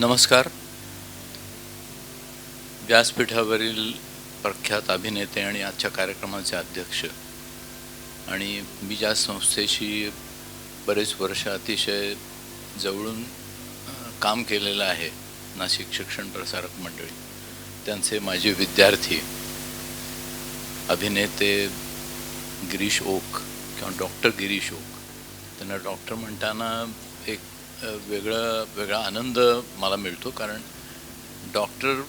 नमस्कार. व्यासपीठावरील प्रख्यात अभिनेते आणि आजच्या कार्यक्रमाचे अध्यक्ष आणि मी ज्या संस्थेशी बरेच वर्ष अतिशय जवळून काम केलेलं आहे, नाशिक शिक्षण प्रसारक मंडळी, त्यांचे माझे विद्यार्थी अभिनेते गिरीश ओक किंवा डॉक्टर गिरीश ओक. त्यांना डॉक्टर म्हणताना एक वेगळा आनंद मला मिळतो, कारण डॉक्टर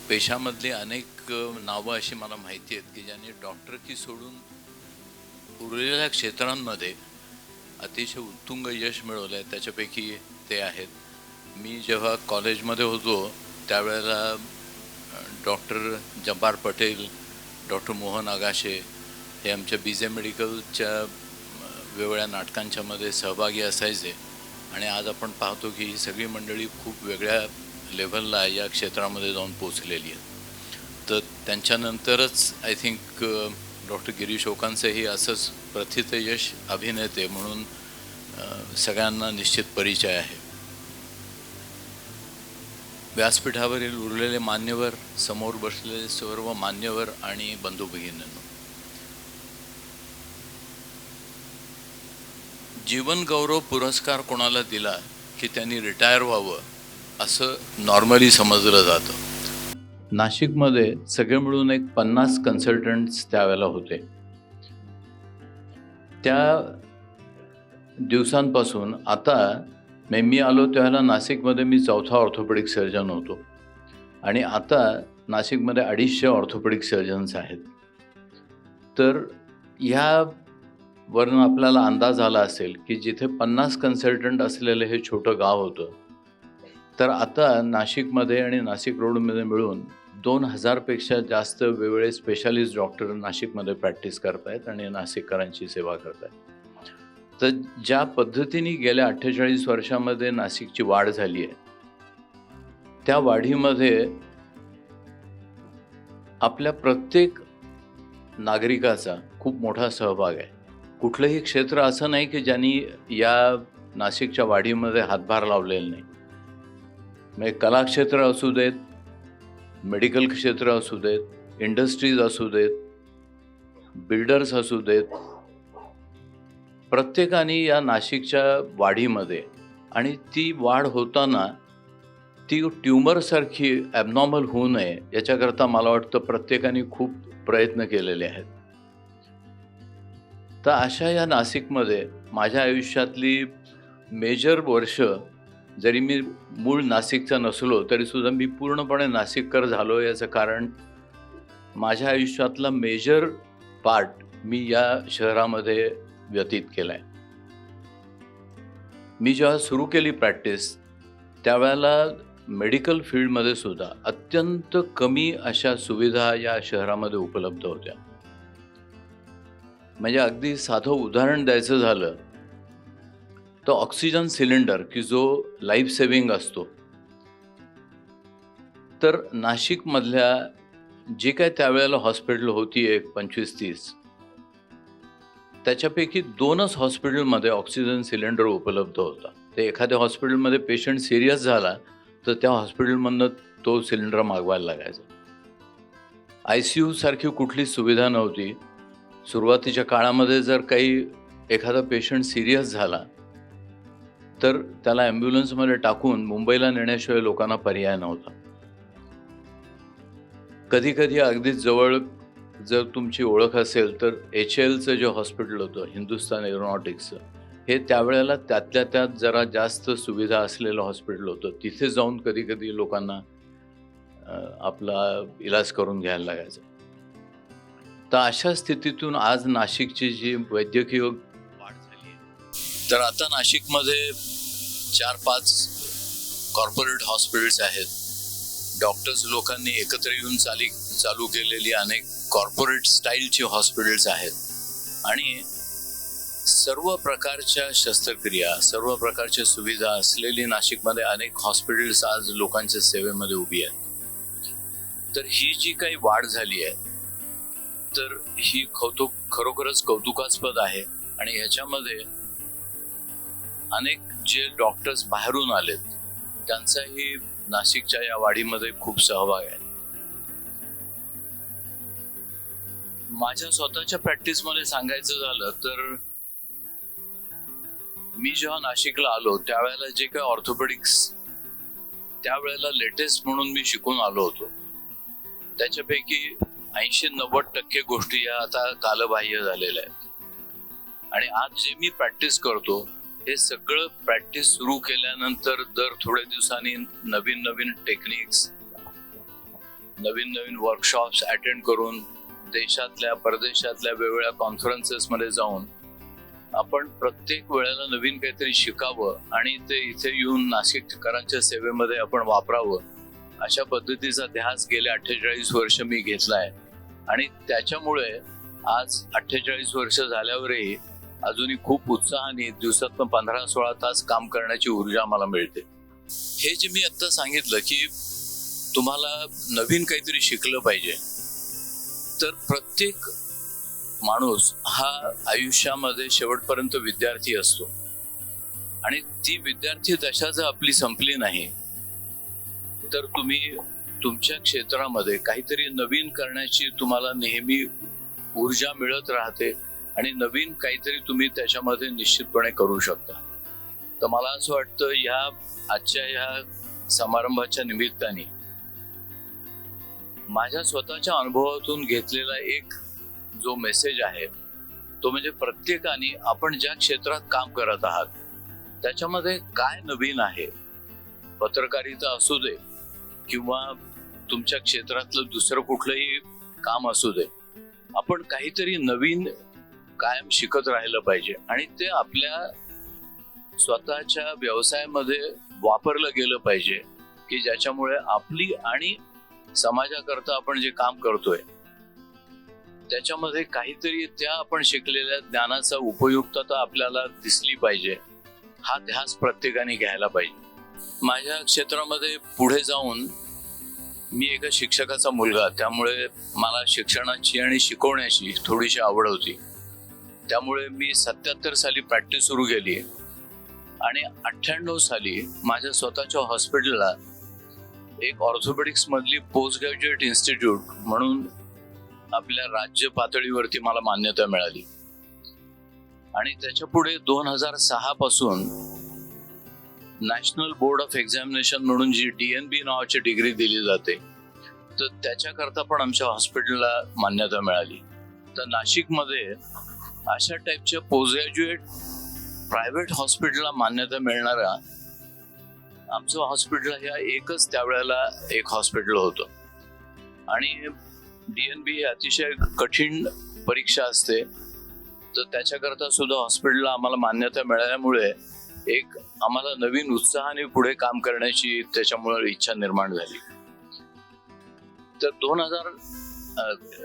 पेशामधली अनेक नावं अशी मला माहिती आहेत की ज्यांनी डॉक्टरकी सोडून उरलेल्या क्षेत्रांमध्ये अतिशय उत्तुंग यश मिळवलं आहे. त्याच्यापैकी ते आहेत. मी जेव्हा कॉलेजमध्ये होतो त्यावेळेला डॉक्टर जब्बार पटेल, डॉक्टर मोहन आगाशे हे आमच्या BJ मेडिकलच्या वेगवेगळ्या नाटकांच्यामध्ये सहभागी असायचे. आणि आज आपण पाहतो की ही सगळी मंडळी खूप वेगळ्या लेव्हलला या क्षेत्रामध्ये जाऊन पोचलेली आहे. तर त्यांच्यानंतरच आय थिंक डॉक्टर गिरीश ओकांचंही असंच प्रथित यश अभिनेते म्हणून सगळ्यांना निश्चित परिचय आहे. व्यासपीठावरील उरलेले मान्यवर, समोर बसलेले सर्व मान्यवर आणि बंधू भगिनींनो, जीवन गौरव पुरस्कार कोणाला दिला की त्यांनी रिटायर व्हावं असं नॉर्मली समजलं जातं. नाशिकमध्ये सगळे मिळून एक 50 कन्सल्टंट्स त्यावेळेला होते. त्या दिवसांपासून आता मी आलो त्यावेळेला नाशिकमध्ये मी चौथा ऑर्थोपेडिक सर्जन होतो आणि आता नाशिकमध्ये 250 ऑर्थोपेडिक सर्जन्स आहेत. तर ह्या वरून आपल्याला अंदाज आला असेल की जिथे 50 कन्सल्टंट असलेलं हे छोटं गाव होतं, तर आता नाशिकमध्ये आणि नाशिक रोडमध्ये मिळून 2000 पेक्षा जास्त वेगवेगळे स्पेशालिस्ट डॉक्टर नाशिकमध्ये प्रॅक्टिस करत आहेत आणि नाशिककरांची सेवा करत आहेत. तर ज्या पद्धतीने गेल्या 48 वर्षामध्ये नाशिकची वाढ झाली आहे, त्या वाढीमध्ये आपल्या प्रत्येक नागरिकाचा खूप मोठा सहभाग आहे. कुठलंही क्षेत्र असं नाही की ज्यांनी या नाशिकच्या वाढीमध्ये हातभार लावलेला नाही. म्हणजे कला क्षेत्र असू देत, मेडिकल क्षेत्र असू देत, इंडस्ट्रीज असू देत, बिल्डर्स असू देत, प्रत्येकाने या नाशिकच्या वाढीमध्ये, आणि ती वाढ होताना ती ट्यूमरसारखी ॲबनॉर्मल होऊ नये याच्याकरता मला वाटतं प्रत्येकाने खूप प्रयत्न केलेले आहेत. तर अशा या नाशिकमध्ये माझ्या आयुष्यातली मेजर वर्ष, जरी मी मूळ नाशिकचा नसलो तरीसुद्धा मी पूर्णपणे नाशिककर झालो. याचं कारण माझ्या आयुष्यातला मेजर पार्ट मी या शहरामध्ये व्यतीत केला आहे. मी जेव्हा सुरू केली प्रॅक्टिस त्यावेळेला मेडिकल फील्डमध्ये सुद्धा अत्यंत कमी अशा सुविधा या शहरामध्ये उपलब्ध होत्या. म्हणजे अगदी साधं उदाहरण द्यायचं झालं तर ऑक्सिजन सिलेंडर की जो लाईफ सेव्हिंग असतो, तर नाशिकमधल्या जे काय त्यावेळेला हॉस्पिटल होती एक 25-30, त्याच्यापैकी 2च हॉस्पिटलमध्ये ऑक्सिजन सिलेंडर उपलब्ध होता. ते एखाद्या हॉस्पिटलमध्ये पेशंट सिरियस झाला तर त्या हॉस्पिटलमधनं तो सिलेंडर मागवायला लागायचा. ICU सारखी कुठली सुविधा नव्हती. सुरुवातीच्या काळामध्ये जर काही एखादा पेशंट सिरियस झाला तर त्याला ॲम्ब्युलन्समध्ये टाकून मुंबईला नेण्याशिवाय लोकांना पर्याय नव्हता. कधी कधी अगदीच जवळ जर तुमची ओळख असेल तर HLचं जे हॉस्पिटल होतं, हिंदुस्तान एरोनॉटिक्सचं, हे त्यावेळेला त्यातल्या त्यात जरा जास्त सुविधा असलेलं हॉस्पिटल होतं. तिथे जाऊन कधी कधी लोकांना आपला इलाज करून घ्यायला लागायचा. तर अशा स्थितीतून आज नाशिकची जी वैद्यकीय वाढ झाली आहे, तर आता नाशिकमध्ये 4-5 कॉर्पोरेट हॉस्पिटल्स आहेत. डॉक्टर्स लोकांनी एकत्र येऊन चालू केलेली अनेक कॉर्पोरेट स्टाईलची हॉस्पिटल्स आहेत आणि सर्व प्रकारच्या शस्त्रक्रिया, सर्व प्रकारच्या सुविधा असलेली नाशिकमध्ये अनेक हॉस्पिटल्स आज लोकांच्या सेवेमध्ये उभी आहेत. तर ही जी काही वाढ झाली आहे, तर ही खरोखरच कौतुकास्पद आहे. आणि ह्याच्यामध्ये अनेक जे डॉक्टर्स बाहेरून आलेत त्यांचाही नाशिकच्या या वाढीमध्ये खूप सहभाग आहे. माझ्या स्वतःच्या प्रॅक्टिसमध्ये सांगायचं झालं तर मी जेव्हा नाशिकला आलो त्यावेळेला जे काही ऑर्थोपेडिक्स त्यावेळेला लेटेस्ट म्हणून मी शिकून आलो होतो, त्याच्यापैकी 80-90% गोष्टी या आता कालबाह्य झालेल्या आहेत. आणि आज जे मी प्रॅक्टिस करतो हे सगळं प्रॅक्टिस सुरू केल्यानंतर दर थोड्या दिवसांनी नवीन नवीन टेक्निक्स, नवीन नवीन वर्कशॉप्स अटेंड करून देशातल्या परदेशातल्या वेगवेगळ्या कॉन्फरन्सेस मध्ये जाऊन आपण प्रत्येक वेळेला नवीन काहीतरी शिकावं आणि ते इथे येऊन नाशिककरांच्या सेवेमध्ये आपण वापरावं, अशा पद्धतीचा ध्यास गेले 48 वर्ष मी घेतलाय. आणि त्याच्यामुळे आज 48 वर्ष झाल्यावरही अजूनही खूप उत्साहाने दिवसातून 15-16 तास काम करण्याची ऊर्जा मला मिळते. हे जे मी आता सांगितलं की तुम्हाला नवीन काहीतरी शिकलं पाहिजे, तर प्रत्येक माणूस हा आयुष्यामध्ये शेवटपर्यंत विद्यार्थी असतो आणि ती विद्यार्थी दशा जर आपली संपली नाही तर तुम्ही तुमच्या क्षेत्रामध्ये काहीतरी नवीन करण्याची तुम्हाला नेहमी ऊर्जा मिळत राहते आणि नवीन काहीतरी तुम्ही त्याच्यामध्ये निश्चितपणे करू शकता. तर मला असं वाटतं या आजच्या या समारंभाच्या निमित्ताने माझ्या स्वतःच्या अनुभवातून घेतलेला एक जो मेसेज आहे तो म्हणजे प्रत्येकाने आपण ज्या क्षेत्रात काम करत आहात त्याच्यामध्ये काय नवीन आहे, पत्रकारिता असू दे किंवा तुमच्या क्षेत्रातलं दुसरं कुठलंही काम असू दे, आपण काहीतरी नवीन कायम शिकत राहिलं पाहिजे आणि ते आपल्या स्वतःच्या व्यवसायामध्ये वापरलं गेलं पाहिजे की ज्याच्यामुळे आपली आणि समाजाकरता आपण जे काम करतोय त्याच्यामध्ये काहीतरी त्या आपण शिकलेल्या ज्ञानाचा उपयुक्तता आपल्याला दिसली पाहिजे. हा ध्यास प्रत्येकाने घ्यायला पाहिजे. माझ्या क्षेत्रामध्ये पुढे जाऊन मी एका शिक्षकाचा मुलगा, त्यामुळे मला शिक्षणाची आणि शिकवण्याची थोडीशी आवड होती. त्यामुळे मी 77 साली प्रॅक्टिस सुरू केली आणि 98 साली माझ्या स्वतःच्या हॉस्पिटलला एक ऑर्थोपेडिक्स मधली पोस्ट ग्रॅज्युएट इन्स्टिट्यूट म्हणून आपल्या राज्य पातळीवरती मला मान्यता मिळाली. आणि त्याच्या पुढे 2006 पासून नॅशनल बोर्ड ऑफ एक्झामिनेशन म्हणून जी DNB नावाची डिग्री दिली जाते तर त्याच्याकरता पण आमच्या हॉस्पिटलला मान्यता मिळाली. तर नाशिकमध्ये अशा टाईपच्या पोस्ट ग्रॅज्युएट प्रायव्हेट हॉस्पिटलला मान्यता मिळणारा आमचं हॉस्पिटल ह्या एकच त्यावेळेला एक हॉस्पिटल होतं. आणि DNB ही अतिशय कठीण परीक्षा असते, तर त्याच्याकरता सुद्धा हॉस्पिटलला आम्हाला मान्यता मिळाल्यामुळे एक आम्हाला नवीन उत्साहाने पुढे काम करण्याची त्याच्यामुळे इच्छा निर्माण झाली. तर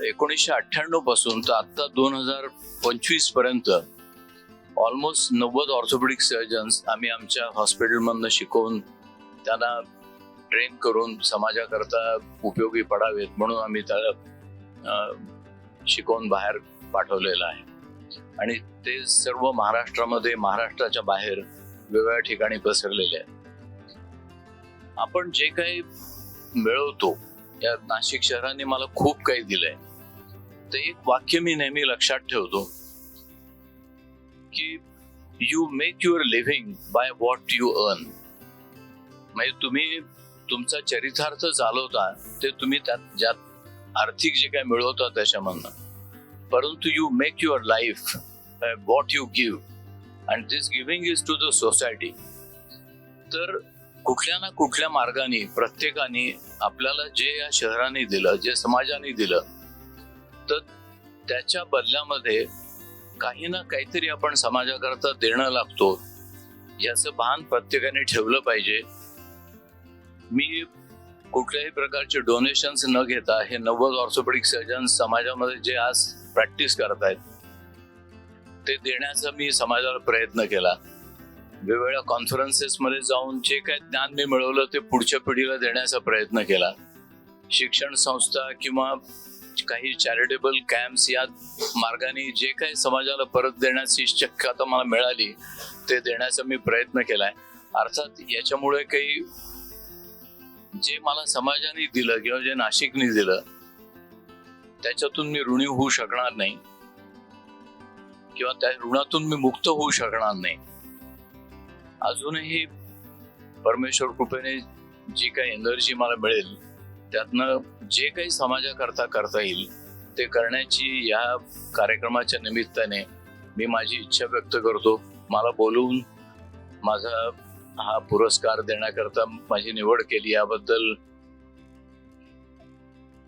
1998 पासून तर आता 2025 पर्यंत ऑलमोस्ट 90 ऑर्थोपेडिक सर्जन्स आम्ही आमच्या हॉस्पिटलमधनं शिकवून त्यांना ट्रेन करून समाजाकरता उपयोगी पडावेत म्हणून आम्ही त्याला शिकवून बाहेर पाठवलेलं आहे. आणि ते सर्व महाराष्ट्रामध्ये, महाराष्ट्राच्या बाहेर वेगवेगळ्या ठिकाणी पसरलेले आहेत. आपण जे काही मिळवतो, या नाशिक शहराने मला खूप काही दिलंय. तर एक वाक्य मी नेहमी लक्षात ठेवतो की you make your living bye what you earn. म्हणजे तुम्ही तुमचा चरितार्थ चालवता ते तुम्ही त्यात ज्यात आर्थिक जे काही मिळवता त्याच्यामधनं, परंतु you make your life by what you give and this giving is to the society. तर कुठल्या ना कुठल्या मार्गाने प्रत्येकाने आपल्याला जे या शहराने दिलं, जे समाजाने दिलं, तर त्याच्या बदल्यामध्ये काही ना काहीतरी आपण समाजाकरता देणं लागतो याचं भान प्रत्येकाने ठेवलं पाहिजे. मी कुठल्याही प्रकारचे डोनेशन्स न घेता हे 90 ऑर्थोपेडिक सर्जन समाजामध्ये जे आज प्रॅक्टिस करतायत ते देण्याचा मी समाजाला प्रयत्न केला. वेगवेगळ्या कॉन्फरन्सेसमध्ये जाऊन जे काही ज्ञान मी मिळवलं ते पुढच्या पिढीला देण्याचा प्रयत्न केला. शिक्षण संस्था किंवा काही चॅरिटेबल कॅम्प्स या मार्गाने जे काही समाजाला परत देण्याची शक्यता मला मिळाली ते देण्याचा मी प्रयत्न केलाय. अर्थात याच्यामुळे काही जे मला समाजाने दिलं किंवा जे नाशिकने दिलं त्याच्यातून मी ऋणी होऊ शकणार नाही किंवा त्या ऋणातून मी मुक्त होऊ शकणार नाही. अजूनही परमेश्वर कृपेने जी काही एनर्जी मला मिळेल त्यातनं जे काही समाजाकरता करता येईल ते करण्याची या कार्यक्रमाच्या निमित्ताने मी माझी इच्छा व्यक्त करतो. मला बोलवून माझा हा पुरस्कार देण्याकरता माझी निवड केली याबद्दल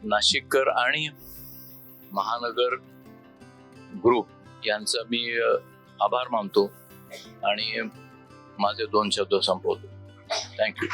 नाशिककर आणि महानगर ग्रुप यांचा मी आभार मानतो आणि माझे 2 शब्द संपवतो. थँक्यू.